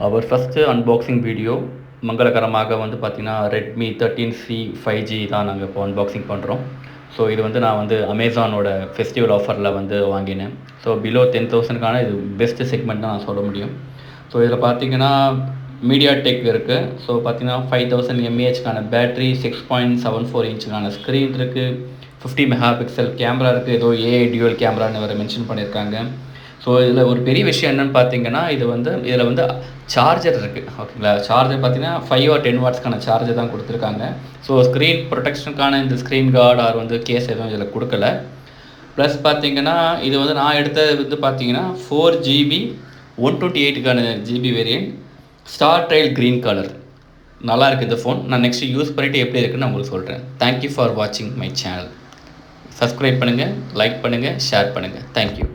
அவர் first unboxing video மங்களகரமாக வந்து பார்த்திங்கன்னா ரெட்மி 13C 5G தான் நாங்கள் இப்போ அன்பாக்சிங் பண்ணுறோம். ஸோ இது வந்து நான் வந்து அமேசானோட ஃபெஸ்டிவல் ஆஃபரில் வந்து வாங்கினேன். ஸோ பிலோ 10,000க்கான இது பெஸ்ட்டு செக்மெண்ட் தான் நான் சொல்ல முடியும். ஸோ இதில் பார்த்தீங்கன்னா மீடியாடெக் இருக்குது. ஸோ பார்த்தீங்கன்னா 5000 mAhக்கான பேட்ரி, 6.74 இன்ச்சுக்கான ஸ்க்ரீன் இருக்குது, 50 மெகா பிக்சல் கேமரா இருக்குது, ஏதோ ஏஐ டியூவல் கேமரான்னு வேறு மென்ஷன் பண்ணியிருக்காங்க. ஸோ இதில் ஒரு பெரிய விஷயம் என்னென்னு பார்த்தீங்கன்னா இதில் வந்து சார்ஜர் இருக்குது. ஓகேங்களா, சார்ஜர் பார்த்தீங்கன்னா 5 or 10 வாட்ஸ்க்கான சார்ஜர் தான் கொடுத்துருக்காங்க. ஸோ ஸ்க்ரீன் ப்ரொடெக்ஷனுக்கான இந்த ஸ்க்ரீன் கார்டு ஆர் வந்து கேஸ் எதுவும் இதில் கொடுக்கல. ப்ளஸ் பார்த்தீங்கன்னா இது வந்து நான் எடுத்தது வந்து பார்த்தீங்கன்னா 4GB 128க்கான GB variant, star trail green colour. நல்லா இருக்குது இந்த ஃபோன். நான் நெக்ஸ்ட்டு யூஸ் பண்ணிவிட்டு எப்படி இருக்குன்னு நான் உங்களுக்கு சொல்கிறேன். தேங்க்யூ ஃபார் வாட்சிங் மை சேனல். சப்ஸ்கிரைப் பண்ணுங்கள், லைக் பண்ணுங்கள், ஷேர் பண்ணுங்கள். தேங்க்யூ.